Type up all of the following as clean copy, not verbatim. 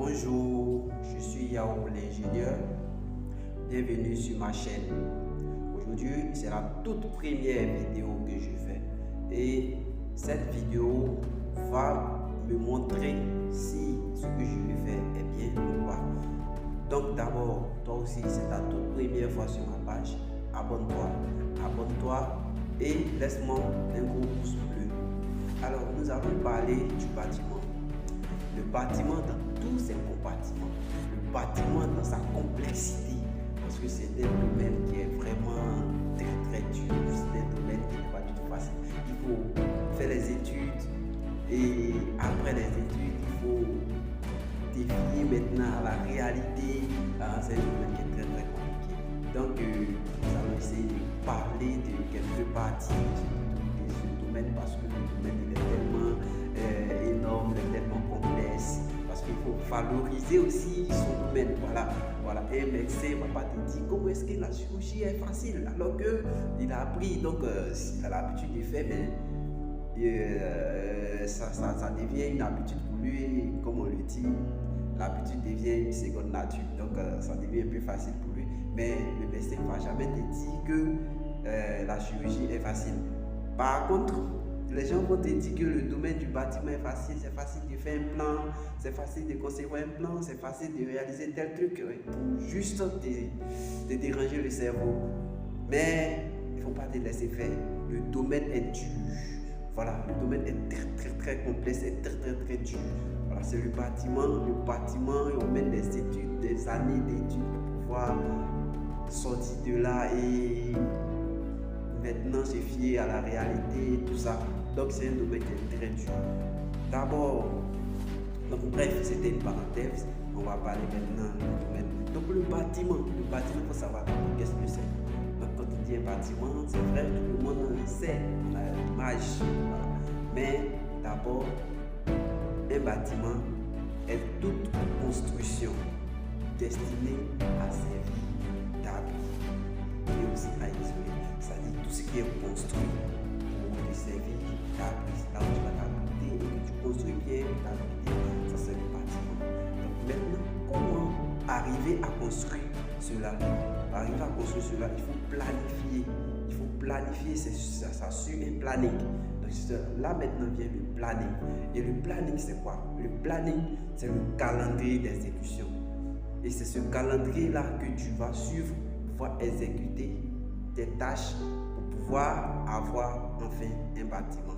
Bonjour, je suis Yao l'ingénieur. Bienvenue sur ma chaîne. Aujourd'hui, c'est la toute première vidéo que je fais et cette vidéo va me montrer si ce que je vais faire est bien ou pas. Donc d'abord, toi aussi, c'est ta toute première fois sur ma page. Abonne-toi et laisse-moi un gros pouce bleu. Alors, nous allons parler du bâtiment. Le bâtiment dans tous ses compartiments, le bâtiment dans sa complexité, parce que c'est un domaine qui est vraiment très dur, c'est un domaine qui n'est pas du tout facile. Il faut faire les études et après les études, il faut définir maintenant à la réalité. C'est un domaine qui est très compliqué. Donc, nous allons essayer de parler de quelques parties de ce domaine parce que le domaine il est tellement énorme, tellement complexe, parce qu'il faut valoriser aussi son domaine. Voilà. Un médecin ne va pas te dire comment est-ce que la chirurgie est facile, alors qu'il a appris, donc s'il a l'habitude de faire, mais ça devient une habitude pour lui, comme on le dit, l'habitude devient une seconde nature, donc ça devient un peu facile pour lui. Mais le médecin ne va jamais te dire que la chirurgie est facile. Par contre, les gens vont te dire que le domaine du bâtiment est facile, c'est facile de faire un plan, c'est facile de concevoir un plan, c'est facile de réaliser tel truc pour juste te déranger le cerveau. Mais il ne faut pas te laisser faire, le domaine est dur. Voilà, le domaine est très complexe, c'est très dur. Voilà, c'est le bâtiment, et on met des études, des années d'études pour pouvoir sortir de là et maintenant se fier à la réalité et tout ça. Donc c'est un domaine qui est très dur. D'abord, donc bref, c'était une parenthèse. On va parler maintenant du domaine. Donc le bâtiment, il faut savoir qu'est-ce que c'est. Donc quand on dit un bâtiment, c'est vrai, tout le monde sait, on a l'image. Voilà. Mais d'abord, un bâtiment est toute construction destinée à servir d'abri et aussi à isoler. C'est-à-dire tout ce qui est construit pour te servir d'abri, là où tu vas t'abriter et que tu construis bien pour t'abriter, ça c'est le bâtiment. Donc maintenant, comment arriver à construire cela? Pour arriver à construire cela, il faut planifier. Il faut planifier, ça suit un planning. Donc là maintenant vient le planning. Et le planning c'est quoi? Le planning c'est le calendrier d'exécution. Et c'est ce calendrier-là que tu vas suivre pour pouvoir exécuter tes tâches pour pouvoir avoir enfin un bâtiment.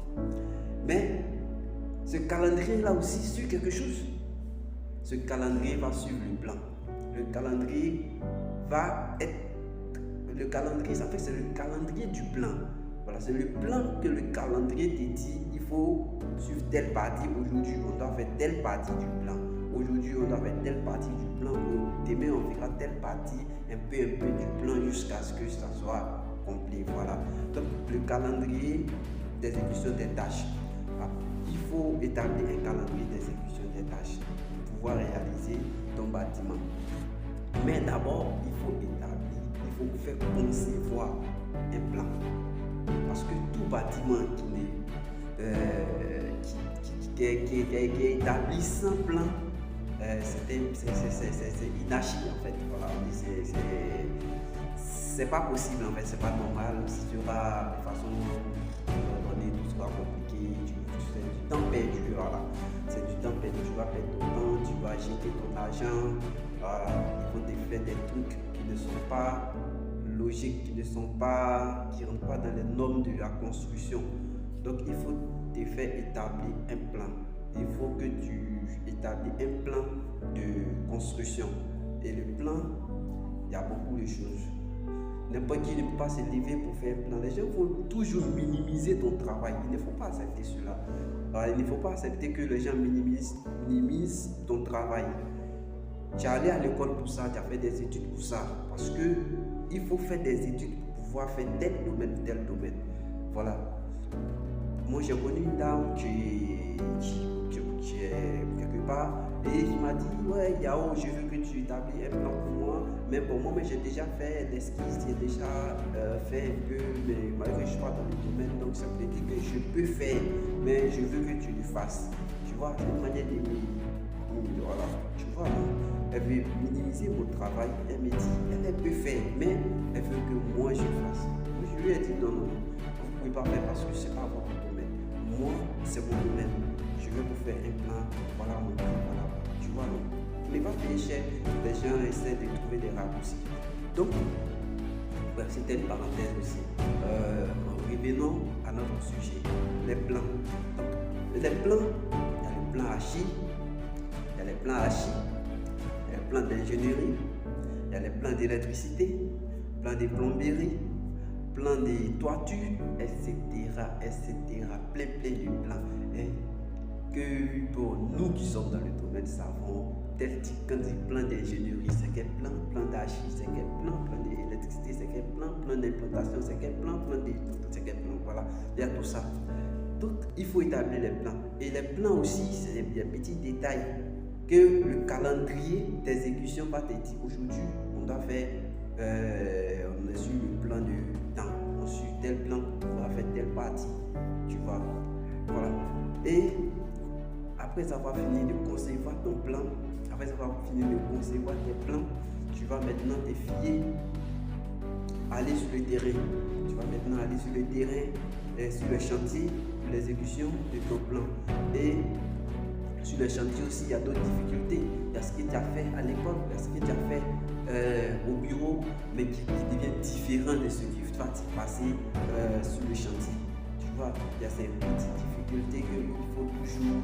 Mais ce calendrier-là aussi suit quelque chose. Ce calendrier va suivre le plan. Le calendrier va être... Le calendrier, en fait, c'est le calendrier du plan. Voilà, c'est le plan que le calendrier te dit, il faut suivre telle partie. Aujourd'hui, on doit faire telle partie du plan. Aujourd'hui, on doit faire telle partie du plan. Demain, on fera telle partie, un peu du plan jusqu'à ce que ça soit complet. Voilà. Donc, le calendrier d'exécution des tâches. Il faut établir un calendrier d'exécution des tâches pour pouvoir réaliser ton bâtiment. Mais d'abord, il faut faire concevoir un plan. Parce que tout bâtiment qui est établi sans plan, c'est inachie en fait. Voilà, c'est pas possible en fait, c'est pas normal. Si tu vas de façon ordonnée, tout sera compliqué, c'est du temps perdu. Voilà, c'est du temps perdu. Tu vas perdre ton temps, tu vas jeter ton argent. Voilà, il faut te faire des trucs qui ne sont pas logiques, qui ne rentrent pas dans les normes de la construction. Donc il faut te faire établir un plan. Il faut que tu établis un plan de construction. Et le plan, il y a beaucoup de choses. N'importe qui ne peut pas se lever pour faire un plan. Les gens vont toujours minimiser ton travail. Il ne faut pas accepter cela. Alors, il ne faut pas accepter que les gens minimisent ton travail. Tu es allé à l'école pour ça, tu as fait des études pour ça. Parce que il faut faire des études pour pouvoir faire tel domaine. Voilà. Moi, j'ai connu une dame qui est quelque part et il m'a dit ouais Yao, je veux que tu établisses un plan pour moi, mais pour moi j'ai déjà fait l'esquisse, j'ai déjà fait un peu, mais malgré que je suis pas dans le domaine, donc ça veut dire que je peux faire, mais je veux que tu le fasses. Tu vois, c'est une manière de voilà, tu vois. vois, elle veut minimiser mon travail. Elle me dit, elle peut faire, mais elle veut que moi je fasse. Je lui ai dit non, vous ne pouvez pas faire parce que ce n'est pas votre domaine. Moi, c'est mon domaine. Je vais vous faire un plan, voilà mon plan, voilà. Tu vois, non. Mais pas payer cher, les gens essaient de trouver des raccourcis. Donc, c'était une parenthèse aussi. Revenons à notre sujet, les plans. Donc, les plans, il y a le plan Hachi, il y a les plans Hachi, il y a les plans d'ingénierie, il y a les plans d'électricité, plan de plomberie, plan de toiture, etc., plein de plans. Et que pour nous qui sommes dans le domaine savons, tel type, quand il plan d'ingénierie, c'est quel plan, plan d'archi, c'est quel plan d'électricité, c'est quel plan d'implantation, c'est quel plan c'est quel plan, voilà, il y a tout ça. Donc, il faut établir les plans. Et les plans aussi, c'est des petits détails que le calendrier d'exécution va te dire. Aujourd'hui, on doit faire, on est sur le plan de temps, on suit tel plan, on va faire telle partie, tu vois, voilà. Et après avoir fini de concevoir ton plan, après avoir fini de concevoir tes plans, tu vas maintenant te fier, aller sur le terrain. Tu vas maintenant aller sur le terrain, sur le chantier, pour l'exécution de ton plan. Et sur le chantier aussi, il y a d'autres difficultés. Il y a ce que tu as fait à l'école, il y a ce que tu as fait au bureau, mais qui devient différent de ce qui va te passer sur le chantier. Tu vois, il y a ces petites difficultés qu'il faut toujours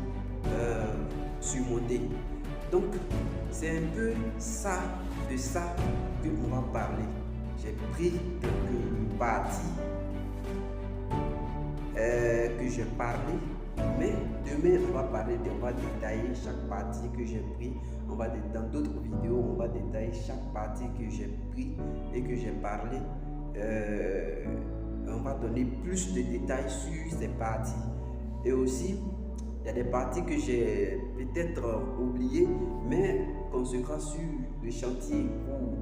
surmonter. Donc, c'est un peu ça, de ça que on va parler. J'ai pris quelques parties que j'ai parlé, mais demain on va détailler chaque partie que j'ai pris. Dans d'autres vidéos, on va détailler chaque partie que j'ai pris et que j'ai parlé. On va donner plus de détails sur ces parties. Et aussi, il y a des parties que j'ai peut-être oubliées, mais qu'on sera sur le chantier ou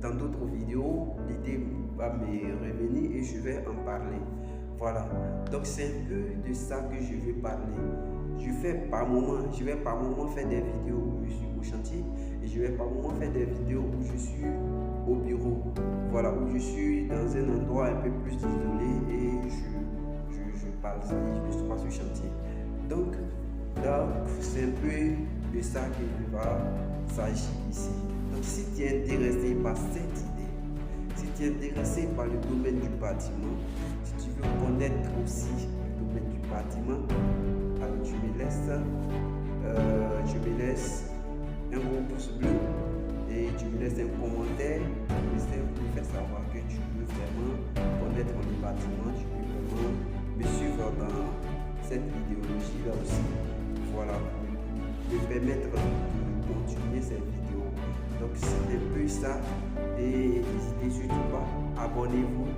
dans d'autres vidéos, l'idée va me revenir et je vais en parler. Voilà, donc c'est un peu de ça que je vais parler. Je vais par moment faire des vidéos où je suis au chantier et je vais par moment faire des vidéos où je suis au bureau. Voilà, où je suis dans un endroit un peu plus isolé et je parle, je suis pas sur le chantier. Donc c'est un peu de ça qu'il va s'agir ici. Donc si tu es intéressé par cette idée, si tu es intéressé par le domaine du bâtiment, si tu veux connaître aussi le domaine du bâtiment, alors tu me laisses un gros pouce bleu et tu me laisses un commentaire pour me faire savoir que tu veux vraiment connaître le bâtiment, tu veux vraiment me suivre dans cette idéologie là aussi. Voilà, pour me permettre de continuer cette vidéo. Donc c'est un peu ça et n'hésitez surtout pas, abonnez-vous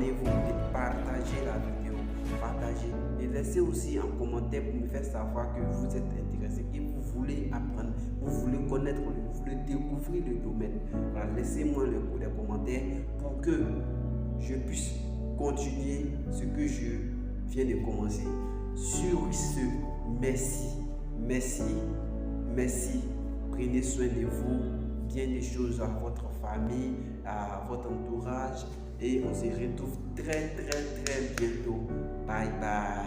et partagez la vidéo, partagez et laissez aussi un commentaire pour me faire savoir que vous êtes intéressé, que vous voulez apprendre, vous voulez connaître, vous voulez découvrir le domaine. Voilà, laissez-moi le coup de commentaire pour que je puisse continuer ce que je viens de commencer. Sur ce, merci, prenez soin de vous, bien des choses à votre famille, à votre entourage et on se retrouve très bientôt. Bye bye.